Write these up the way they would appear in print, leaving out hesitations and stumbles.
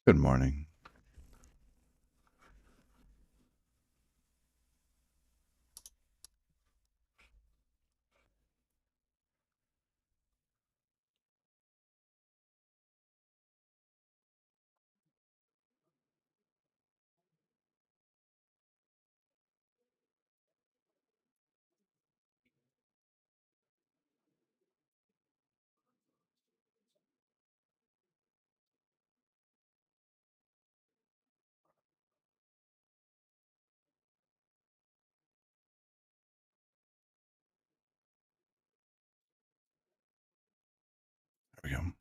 Good morning. There we go.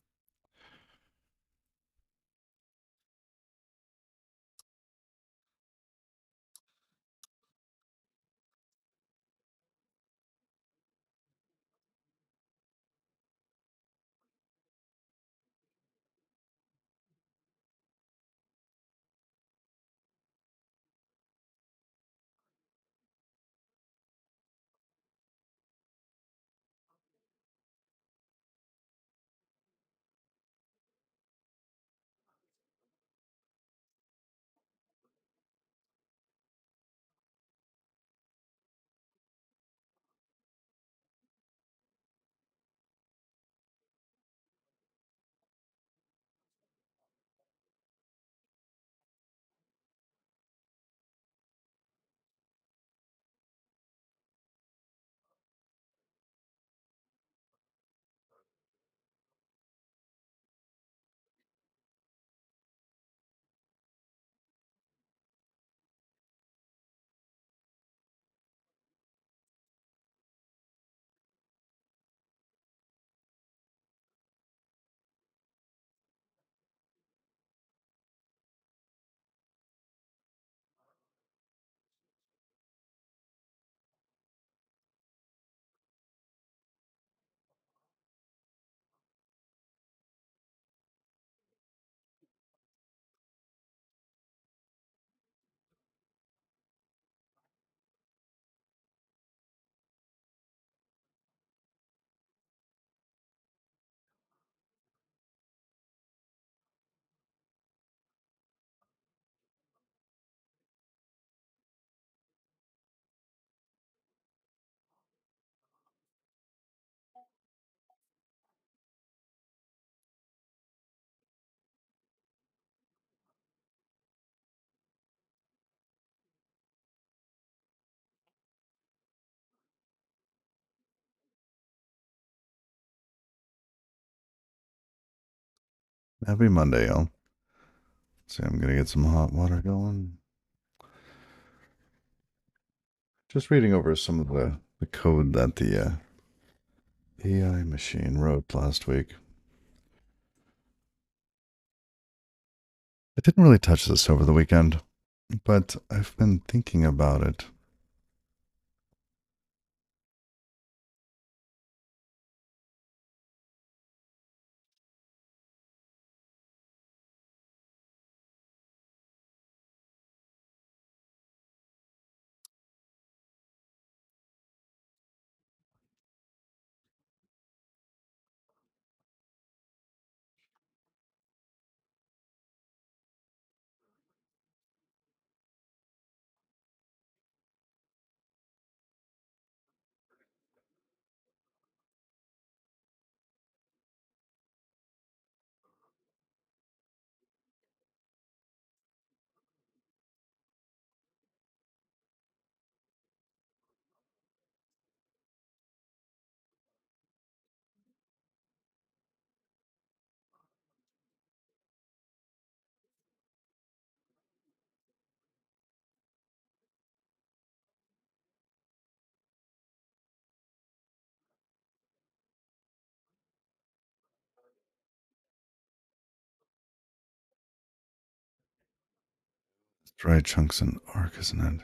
Happy Monday, y'all. So I'm gonna get some hot water going. Just reading over some of the code that the AI machine wrote last week. I didn't really touch this over the weekend, but I've been thinking about it. Dry chunks and arc, isn't it?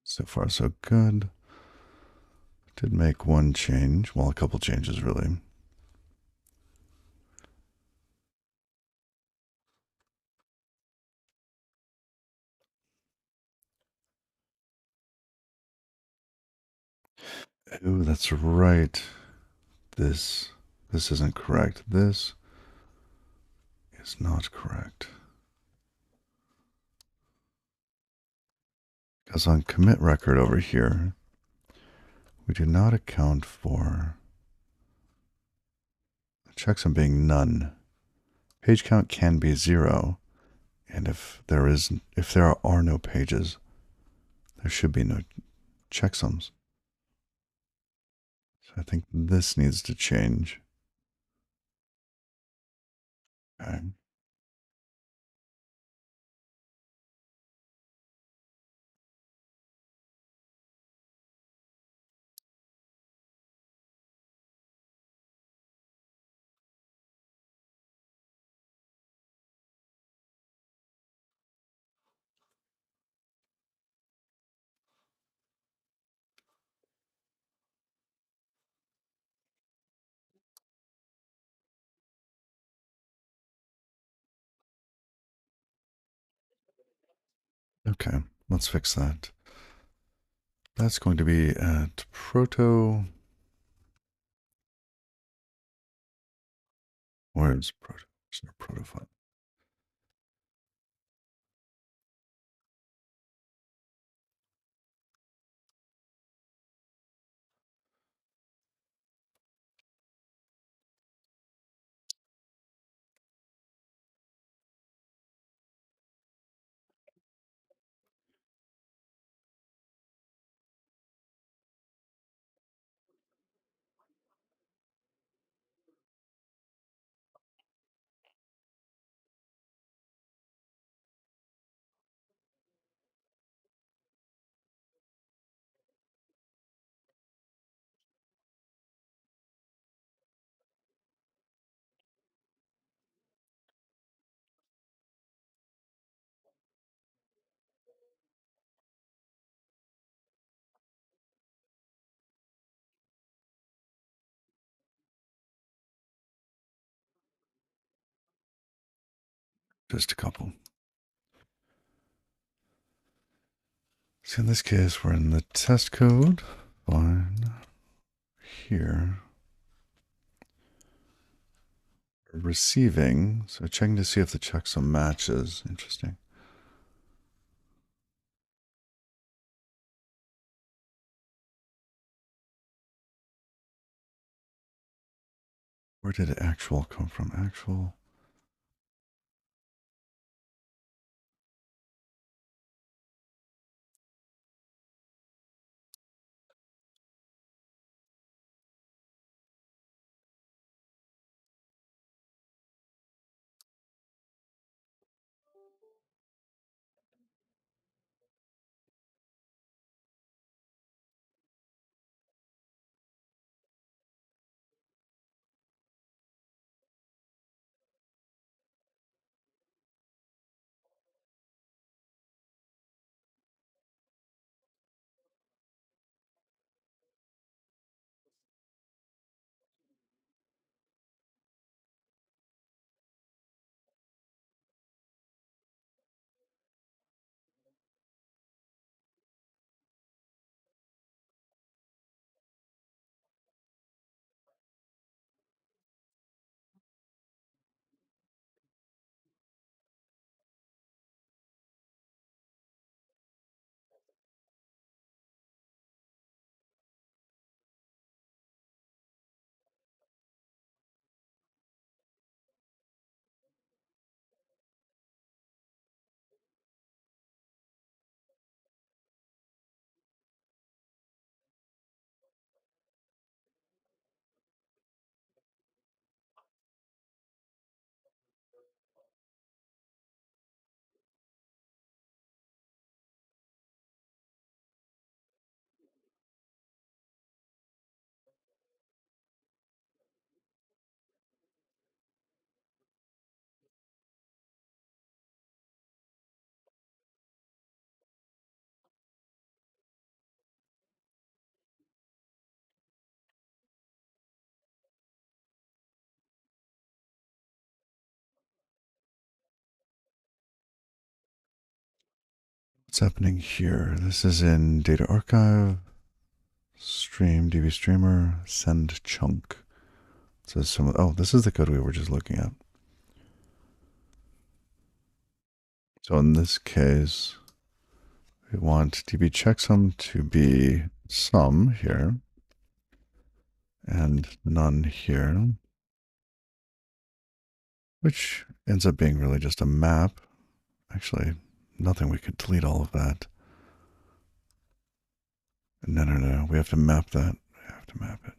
So far, so good. Did make one change. Well, a couple changes, really. Oh, that's right. This isn't correct. This is not correct. Because on commit record over here, we do not account for the checksum being none. Page count can be 0, and if there are no pages, there should be no checksums. So I think this needs to change. Okay. Okay, let's fix that. That's going to be at proto. Where's proto? Where's our proto file? Just a couple. So in this case, we're in the test code. Fine. Here. Receiving. So checking to see if the checksum matches. Interesting. Where did actual come from? Actual. What's happening here? This is in data archive, stream, DB streamer, send chunk. It says some, oh, this is the code we were just looking at. So in this case, we want DB checksum to be sum here and none here, which ends up being really just a map. Actually, nothing, we could delete all of that. No. We have to map that. We have to map it.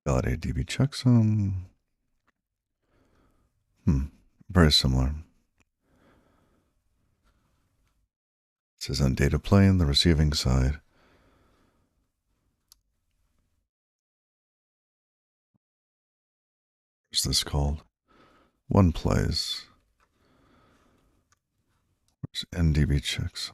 Validate DB checksum. Very similar. This is on data plane, the receiving side. What's this called? One plays. Where's NDB checks?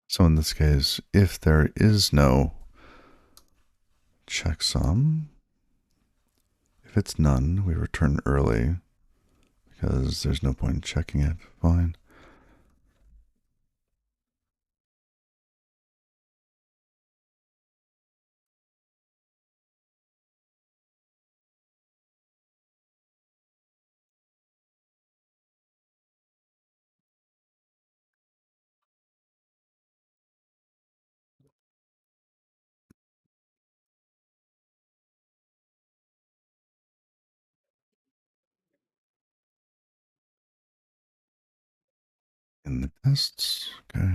So in this case, if there is no checksum, if it's none, we return early because there's no point in checking it. Fine. In the tests, okay.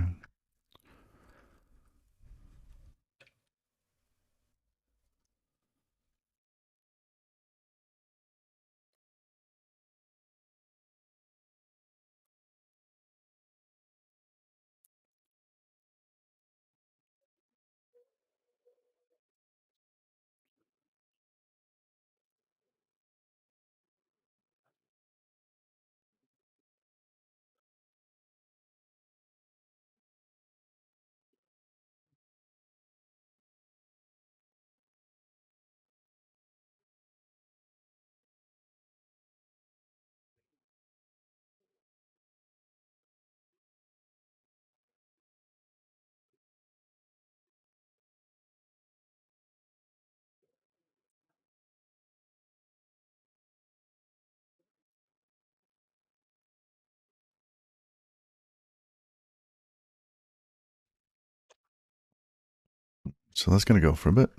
So that's going to go for a bit.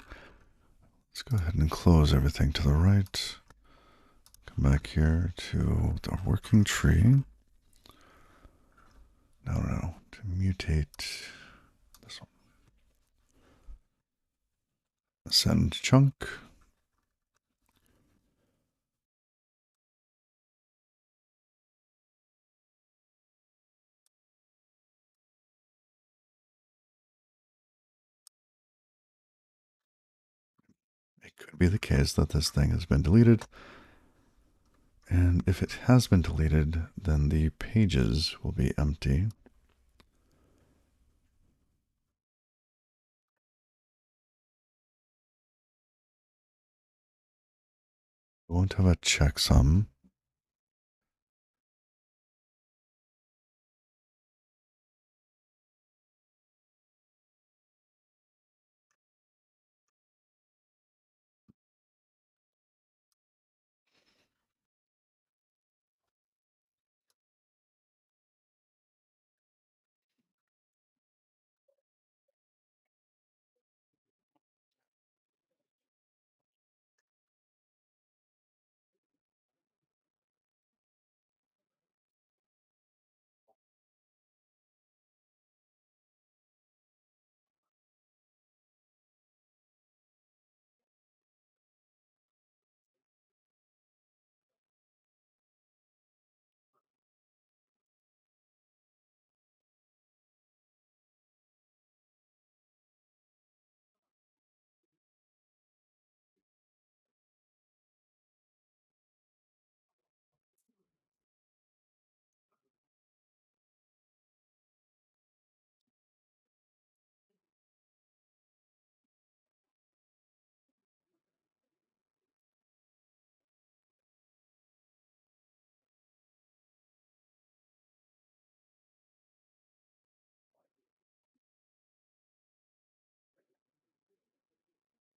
Let's go ahead and close everything to the right. Come back here to the working tree. No. To mutate this one. Send chunk. could be the case that this thing has been deleted. And if it has been deleted, then the pages will be empty. We won't have a checksum.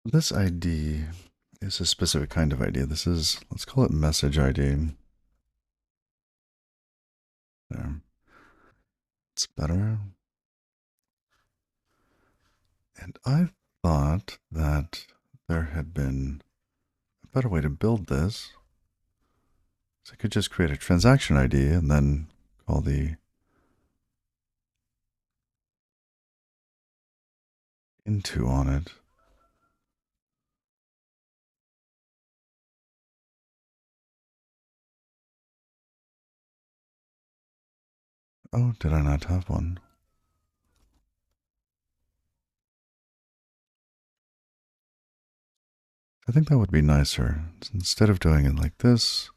This ID is a specific kind of ID. This is, let's call it message ID. There. It's better. And I thought that there had been a better way to build this. So I could just create a transaction ID and then call the into on it. Oh, did I not have one? I think that would be nicer. Instead of doing it like this,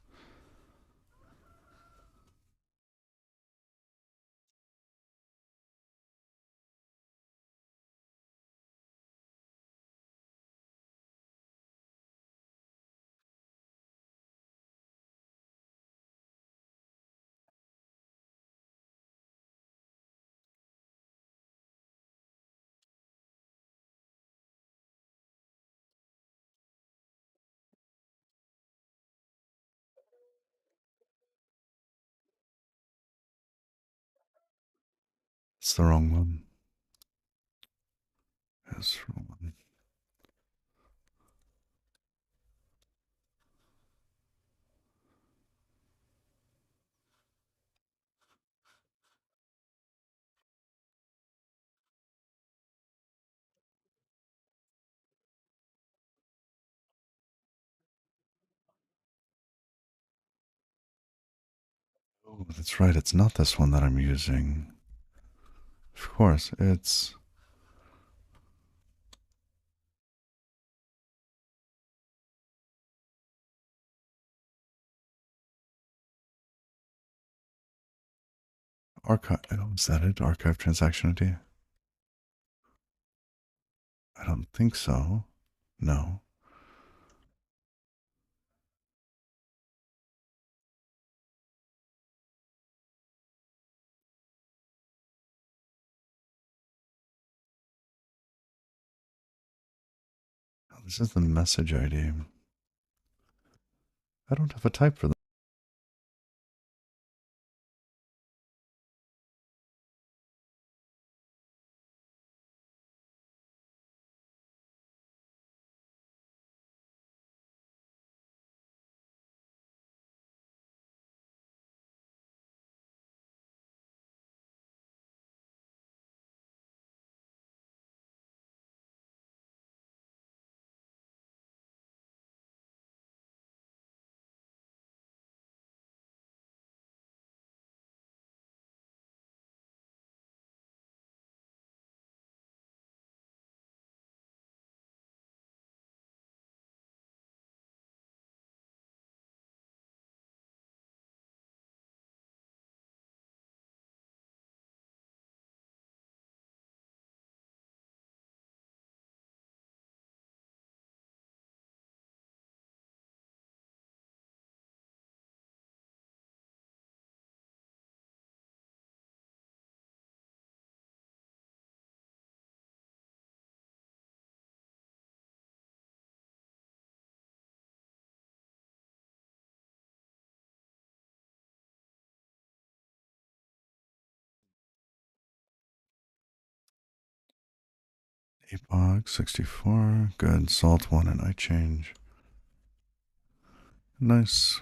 it's the wrong one. Yes, wrong one. Oh, that's right. It's not this one that I'm using. Of course, it's archive. Oh, is that it? Archive transaction ID? I don't think so. No. Oh, this is the message ID. I don't have a type for that. Epoch 64. Good. Salt 1 and I change. Nice.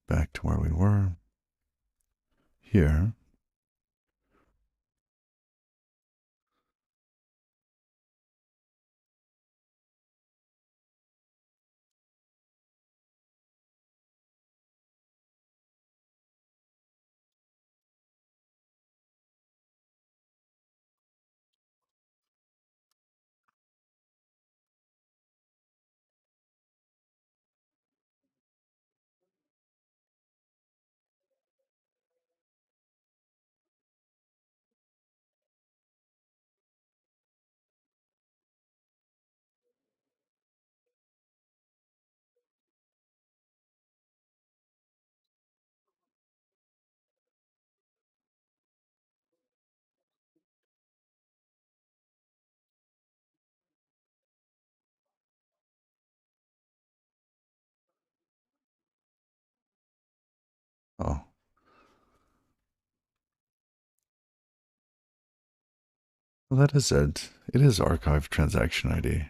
Back to where we were. Here. Oh, well, that is it. It is archive transaction ID.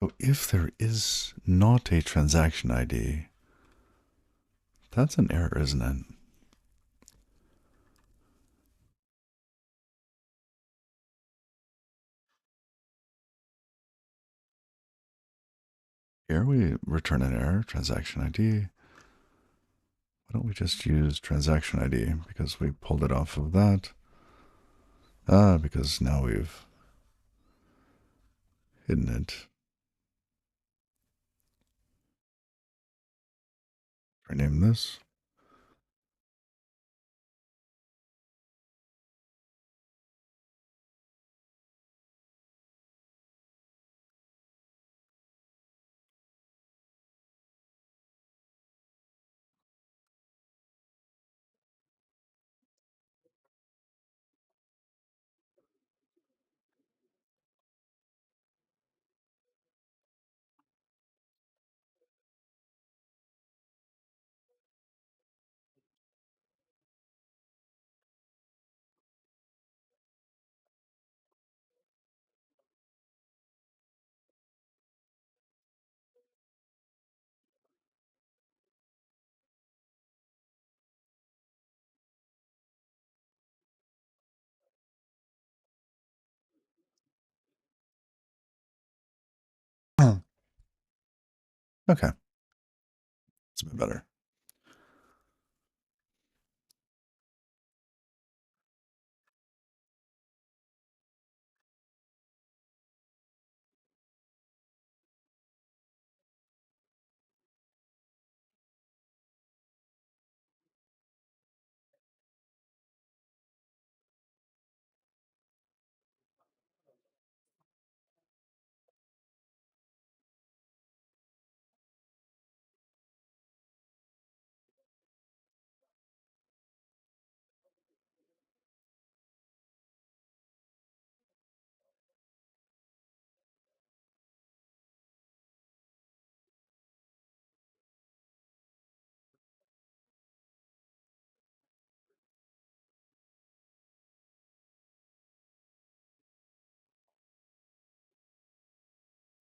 So if there is not a transaction ID, that's an error, isn't it? Here we return an error, transaction ID. Why don't we just use transaction ID because we pulled it off of that? Because now we've hidden it. Rename this. Okay, it's a bit better.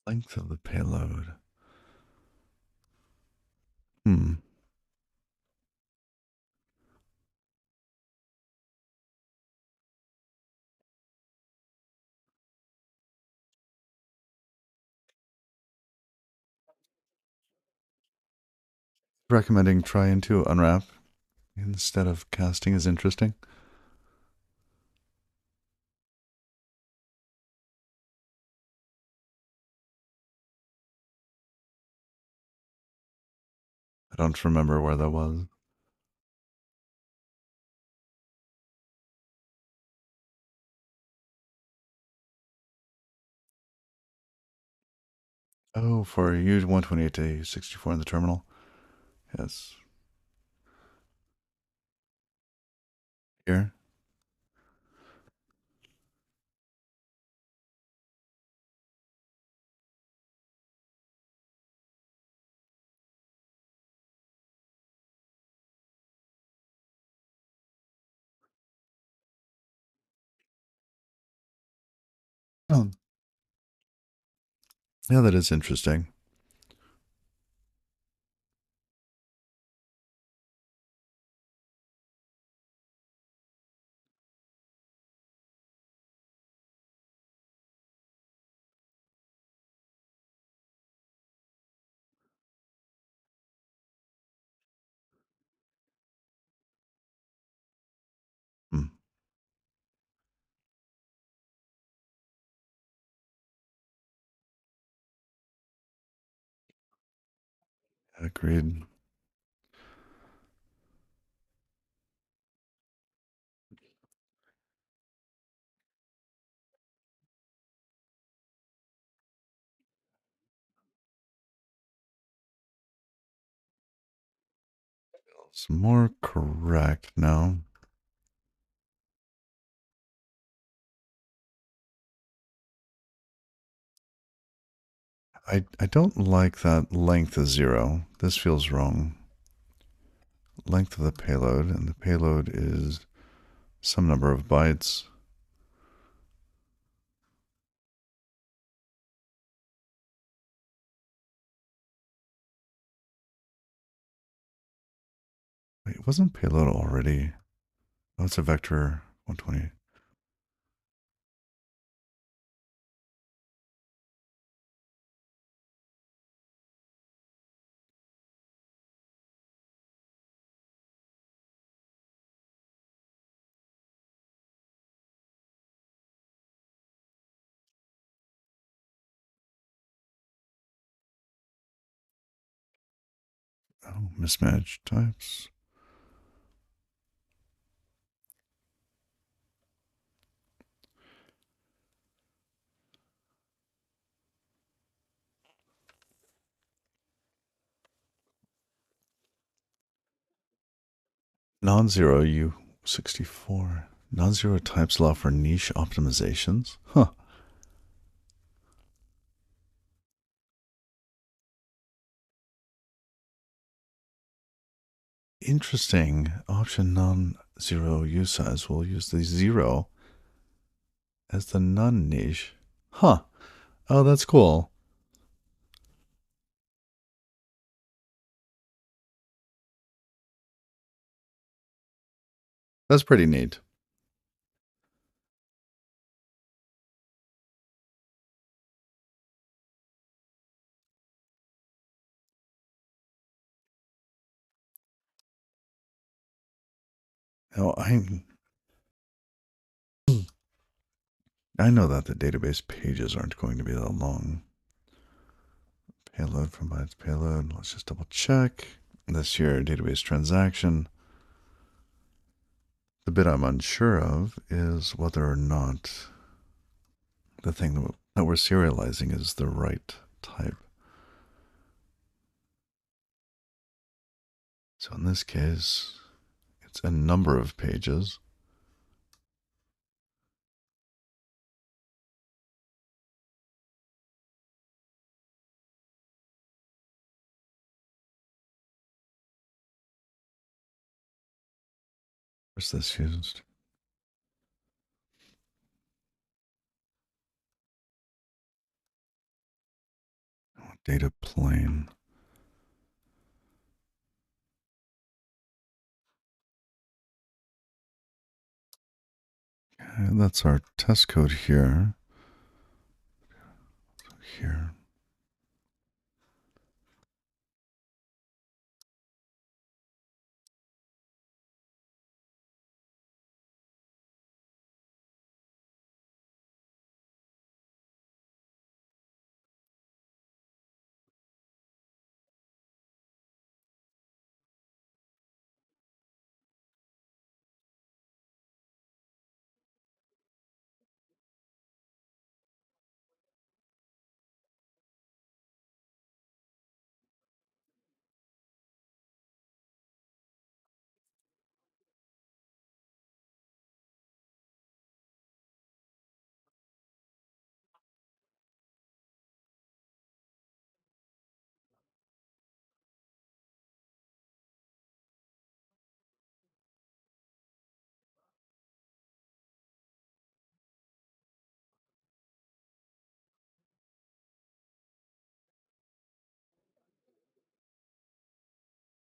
Length of the payload. Hmm. recommending try into unwrap instead of casting is interesting. I don't remember where that was. Oh, for use 128 to 64 in the terminal. Yes. Here. Oh, yeah, that is interesting. Hmm. Agreed. It's more correct now. I don't like that length is 0. This feels wrong. Length of the payload, and the payload is some number of bytes. Wait, wasn't payload already? Oh, it's a vector 120. Oh, mismatched types. Non-zero U64. Non-zero types allow for niche optimizations. Huh. Interesting. Option non-zero U size will use the 0 as the non-niche. Huh. Oh, that's cool. That's pretty neat. Now, I know that the database pages aren't going to be that long. Payload from bytes payload. Let's just double check. This here database transaction. The bit I'm unsure of is whether or not the thing that we're serializing is the right type. So in this case, it's a number of pages. Where's this used? Data plane. Okay, that's our test code here. Here.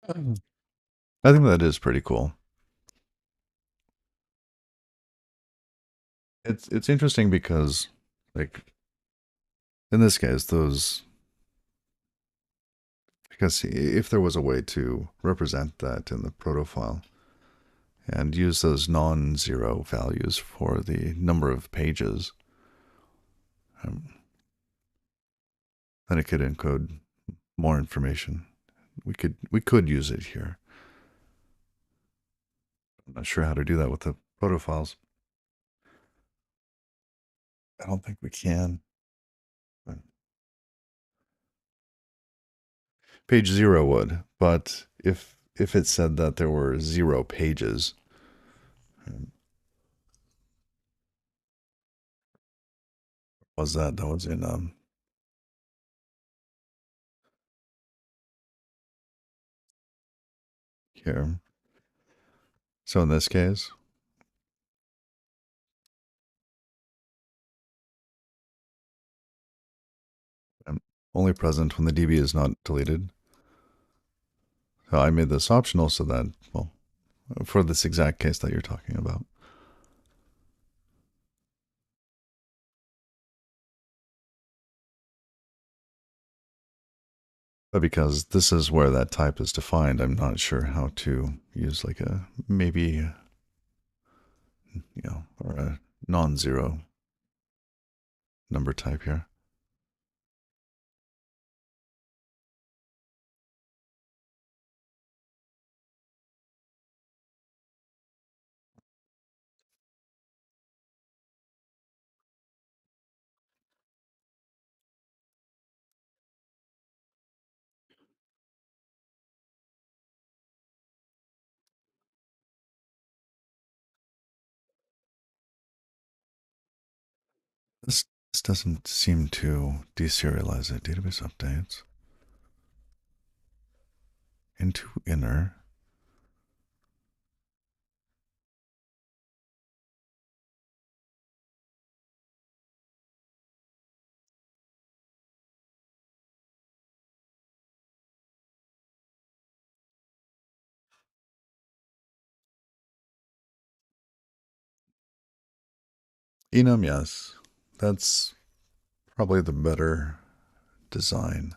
I think that is pretty cool. It's interesting because, like, in this case, those, because if there was a way to represent that in the proto file and use those non-zero values for the number of pages, um, then it could encode more information. We could use it here. I'm not sure how to do that with the proto files. I don't think we can. But page zero would, but if it said that there were 0 pages, um, was that was in here. So in this case, I'm only present when the DB is not deleted. So I made this optional so that, well, for this exact case that you're talking about. But because this is where that type is defined, I'm not sure how to use like a maybe, or a non-zero number type here. This doesn't seem to deserialize it. Database updates into inner. Enum, yes. That's probably the better design.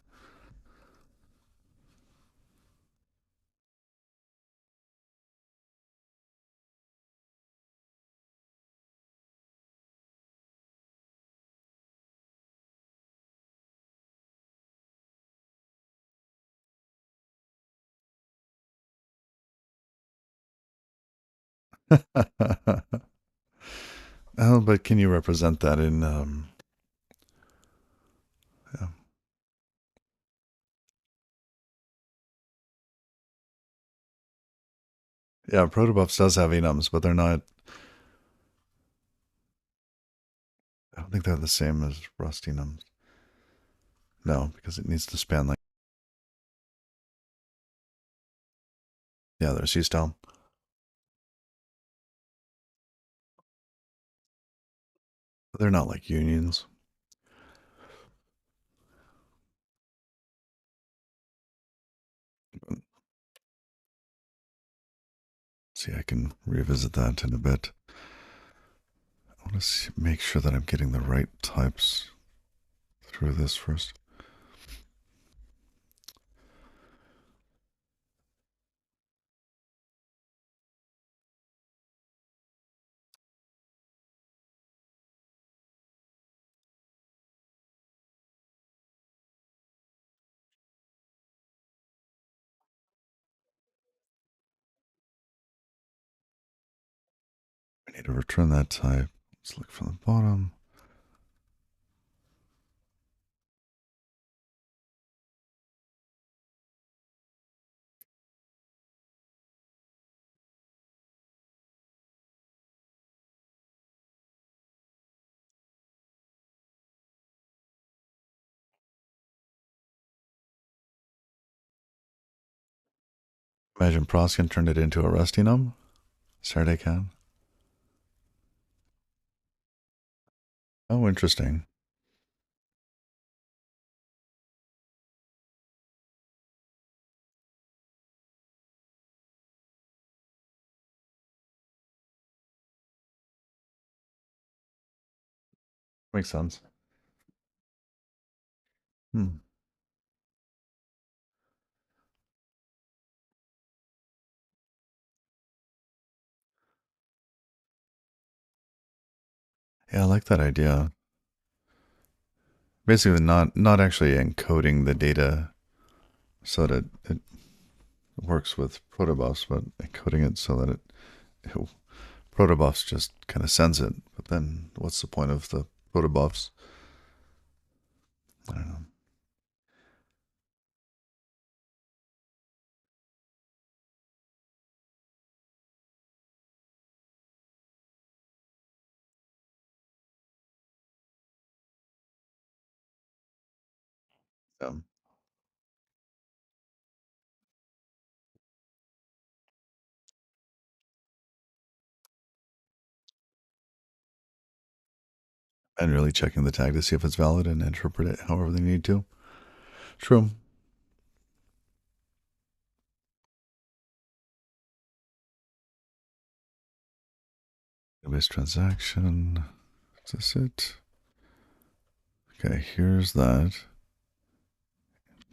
Oh, but can you represent that in yeah. Yeah, protobufs does have enums, but they're not, I don't think they're the same as Rust enums. No, because it needs to span like, yeah, they're C style. They're not like unions. See, I can revisit that in a bit. I want to make sure that I'm getting the right types through this first. I need to return that type. Let's look from the bottom. Imagine Proskin turned it into a Rust enum. Saturday can. Oh, interesting. Makes sense. Hmm. Yeah, I like that idea. Basically, not actually encoding the data so that it works with protobufs, but encoding it so that it protobufs just kind of sends it. But then, what's the point of the protobufs? I don't know. Um, and really checking the tag to see if it's valid and interpret it however they need to. True. Database transaction. Is this it? Okay, here's that.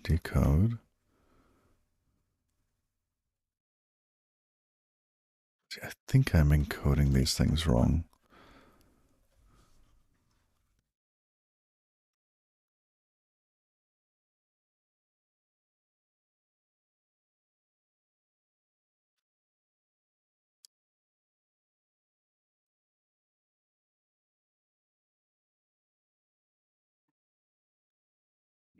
Decode. See, I think I'm encoding these things wrong.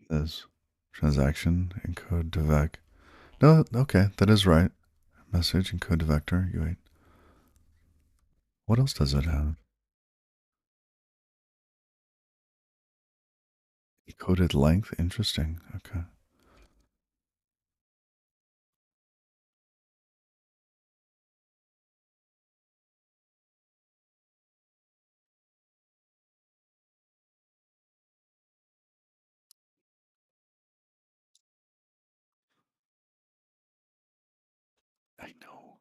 This transaction encode to vec. No, okay, that is right. Message encode to vector. You wait. What else does it have? Encoded length. Interesting. Okay. I know.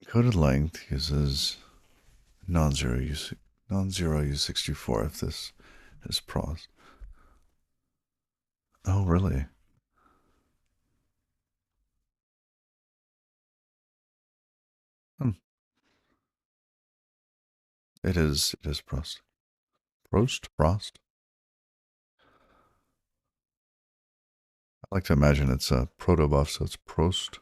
Encoded length uses non-zero use non-zero use64 if this is pros. Oh, really? Hmm. It is. It is prost. Prost. I like to imagine it's a protobuf, so it's prost.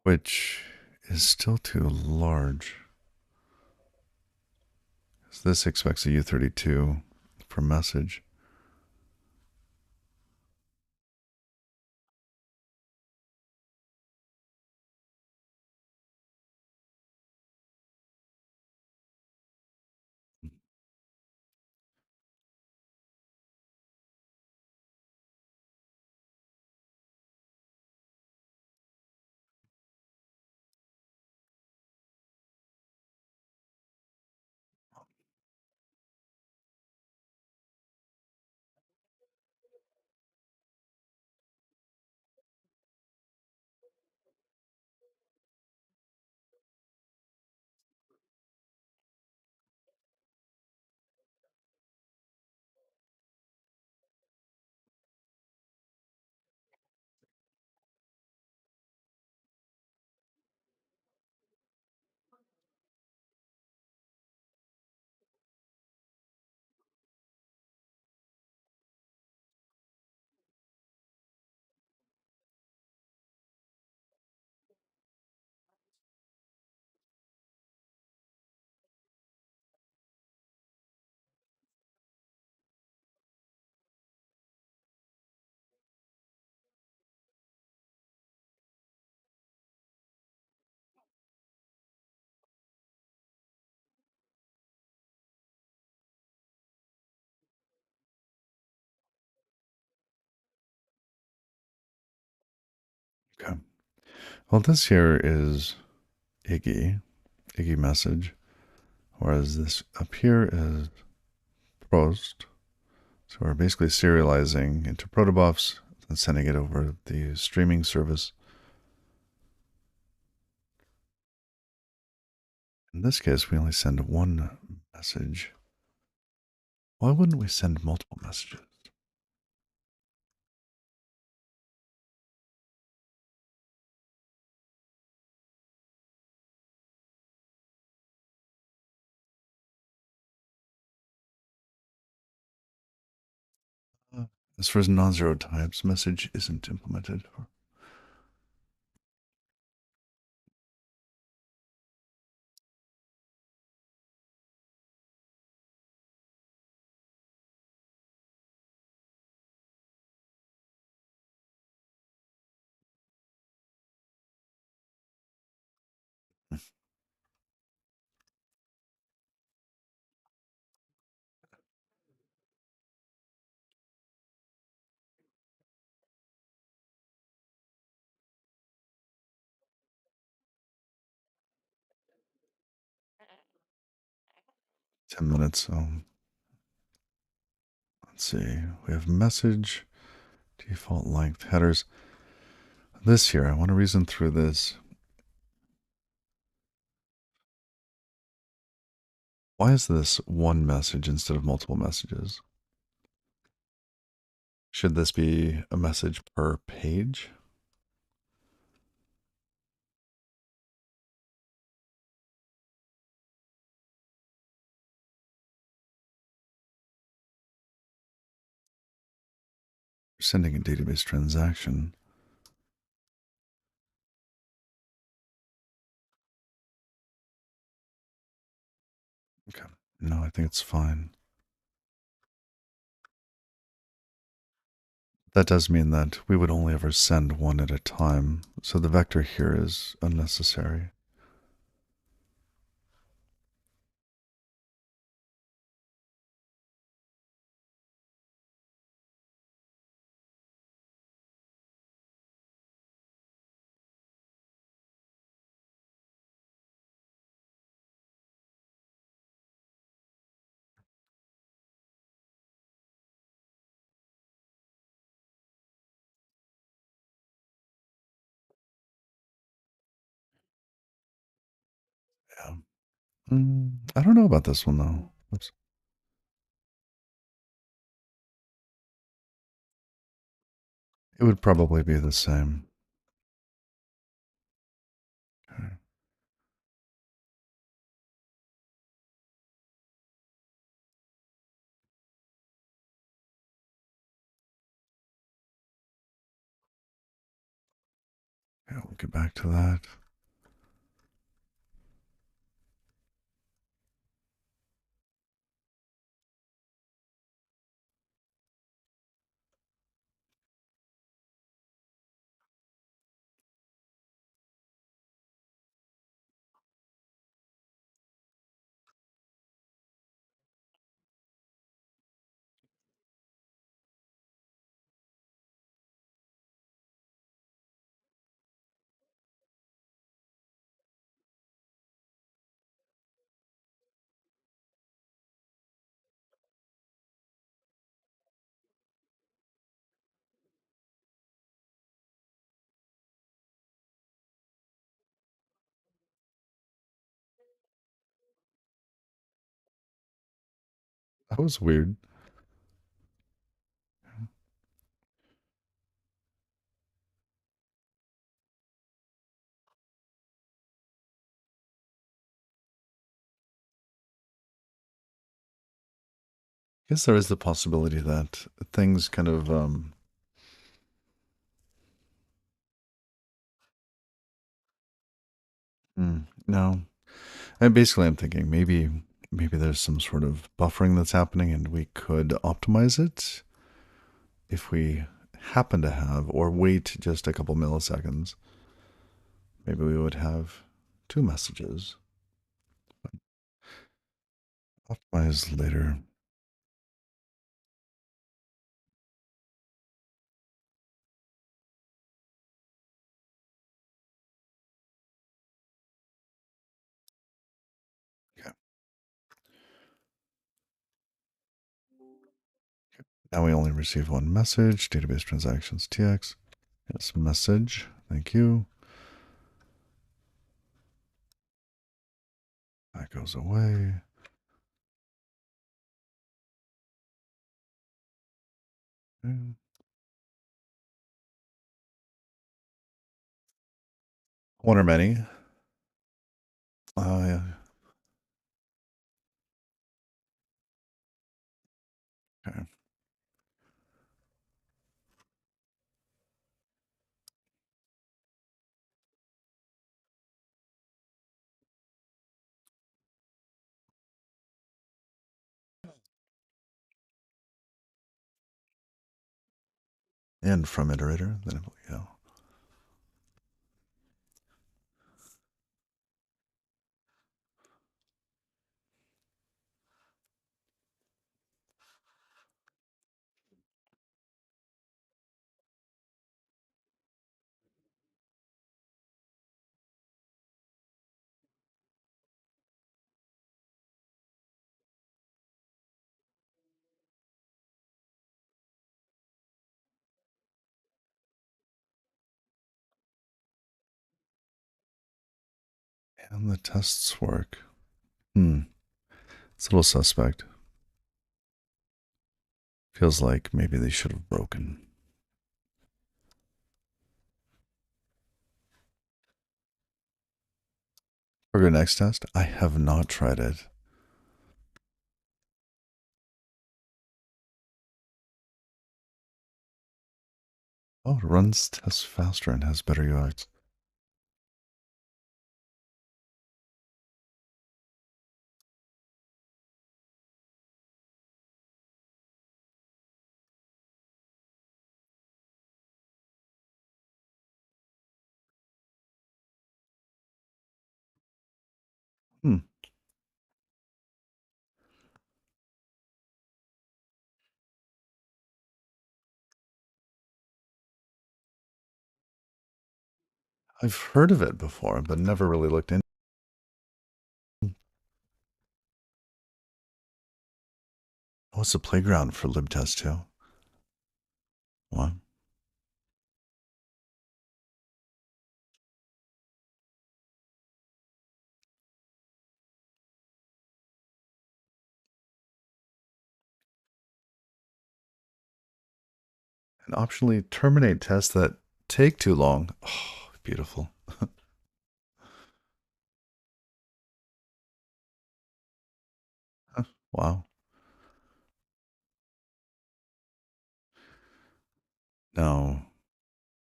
Which is still too large. So this expects a U32 for message. Okay. Well, this here is Iggy message, whereas this up here is Prost. So we're basically serializing into protobufs and sending it over the streaming service. In this case, we only send one message. Why wouldn't we send multiple messages? As far as non-zero types, message isn't implemented. 10 minutes. Let's see. We have message, default length, headers. This here, I want to reason through this. Why is this one message instead of multiple messages? Should this be a message per page? We're sending a database transaction. Okay. No, I think it's fine. That does mean that we would only ever send one at a time, so the vector here is unnecessary. Yeah. I don't know about this one though. Oops. It would probably be the same. Okay. Yeah, we'll get back to that. That was weird. I guess there is the possibility that things kind of no. And basically I'm thinking maybe there's some sort of buffering that's happening and we could optimize it if we happen to have or wait just a couple milliseconds. Maybe we would have two messages. Optimize later. Now we only receive one message, database transactions TX. Yes, message. Thank you. That goes away. Okay. One or many. Yeah. Okay. And from iterator, then yeah. And the tests work. It's a little suspect. Feels like maybe they should have broken. For our next test, I have not tried it. Oh, it runs tests faster and has better UX. Hmm. I've heard of it before, but never really looked into it. Oh, it's a playground for libtest too. What? And optionally terminate tests that take too long. Oh, beautiful. Huh, wow. Now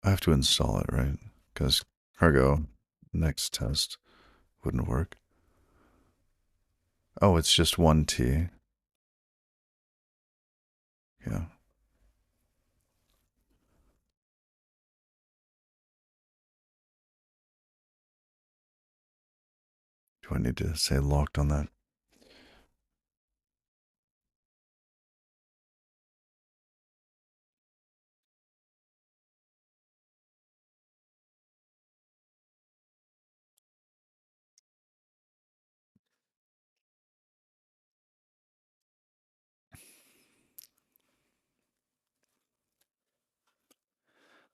I have to install it, right? Because cargo next test wouldn't work. Oh, it's just one T. Yeah. Do I need to say locked on that?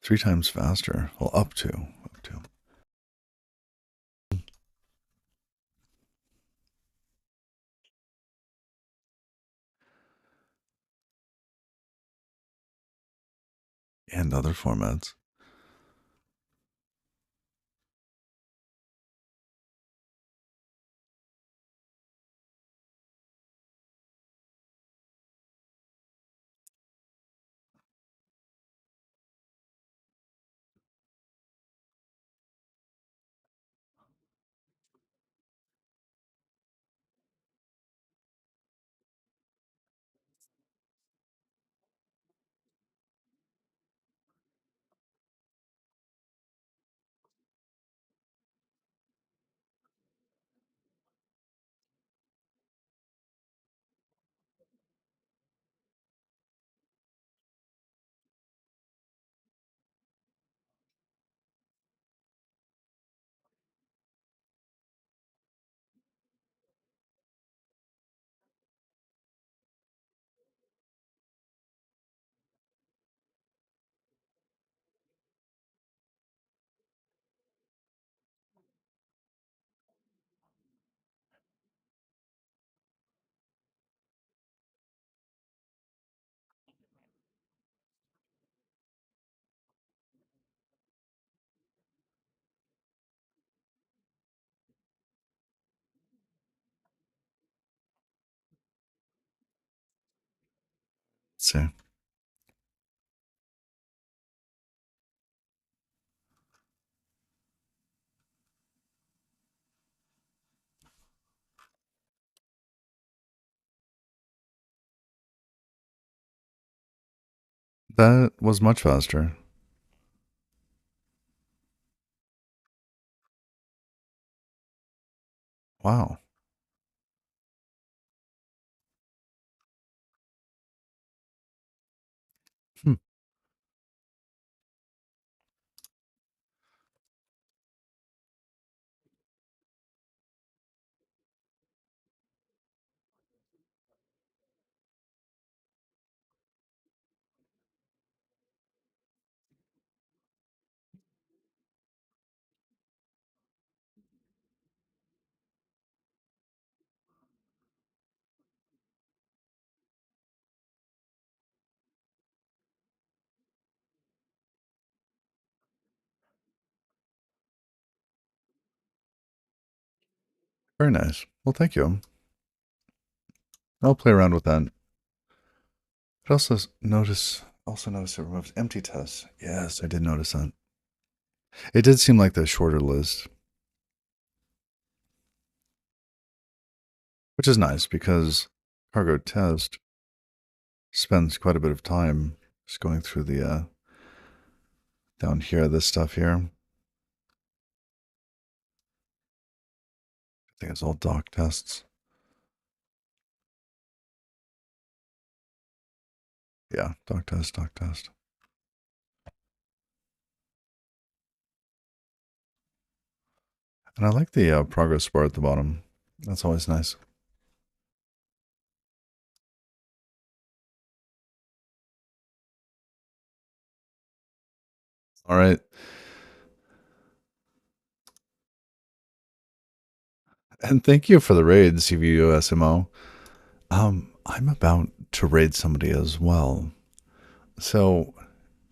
3 times faster. Well, up to. Up to. And other formats. Let's see. That was much faster. Wow. Hmm. Very nice. Well, thank you. I'll play around with that. But also notice it removes empty tests. Yes, I did notice that. It did seem like the shorter list, which is nice because cargo test spends quite a bit of time just going through the down here, this stuff here. I think it's all doc tests. Yeah, doc test, doc test. And I like the progress bar at the bottom. That's always nice. All right. And thank you for the raid, CVUSMO. I'm about to raid somebody as well. So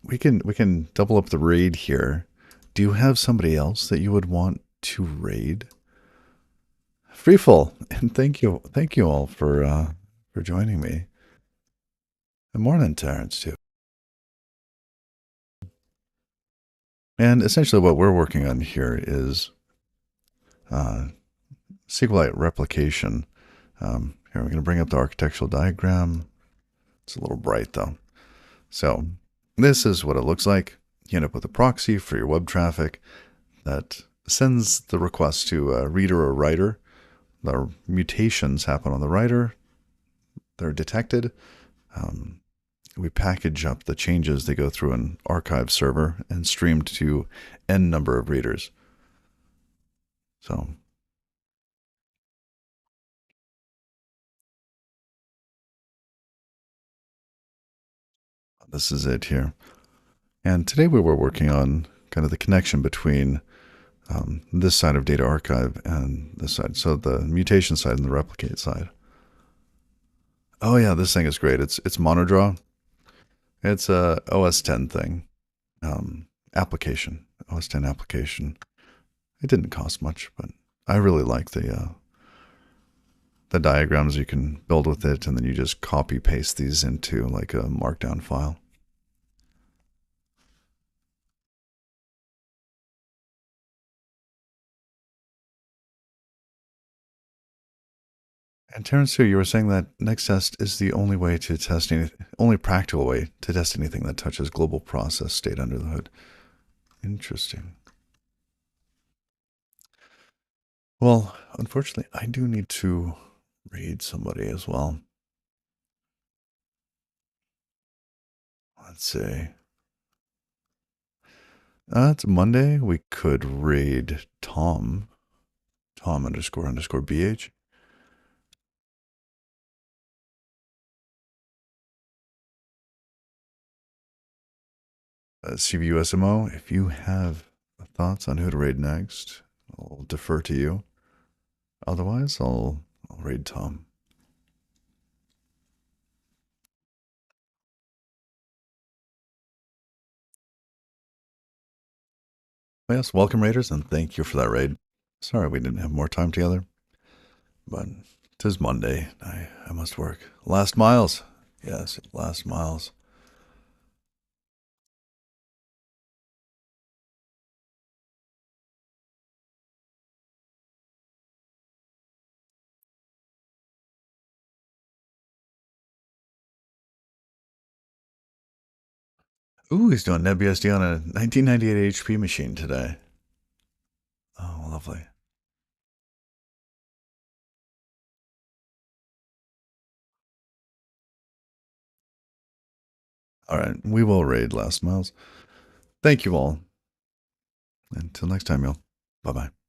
we can double up the raid here. Do you have somebody else that you would want to raid? Freeful, and thank you all for joining me. And morning, Terrence too. And essentially, what we're working on here is uh, SQLite replication. Here we're going to bring up the architectural diagram. It's a little bright though. So this is what it looks like. You end up with a proxy for your web traffic that sends the request to a reader or writer. The mutations happen on the writer. They're detected. We package up the changes. They go through an archive server and streamed to n number of readers. So this is it here. And today we were working on kind of the connection between this side of data archive and this side. So the mutation side and the replicate side. Oh yeah, this thing is great. It's monodraw. It's a OS 10 thing. Application. OS 10 application. It didn't cost much, but I really like the diagrams you can build with it, and then you just copy paste these into like a markdown file. And Terrence, too, you were saying that next test is the only way to test only practical way to test anything that touches global process state under the hood. Interesting. Well, unfortunately, I do need to read somebody as well. Let's see. It's Monday. We could raid Tom. Tom __ BH. CVUSMO, if you have thoughts on who to raid next, I'll defer to you. Otherwise, I'll raid Tom. Yes, welcome raiders, and thank you for that raid. Sorry we didn't have more time together, but 'tis Monday. I must work. Last miles. Yes, last miles. Ooh, he's doing NetBSD on a 1998 HP machine today. Oh, lovely. All right, we will raid last miles. Thank you all. Until next time, y'all. Bye bye.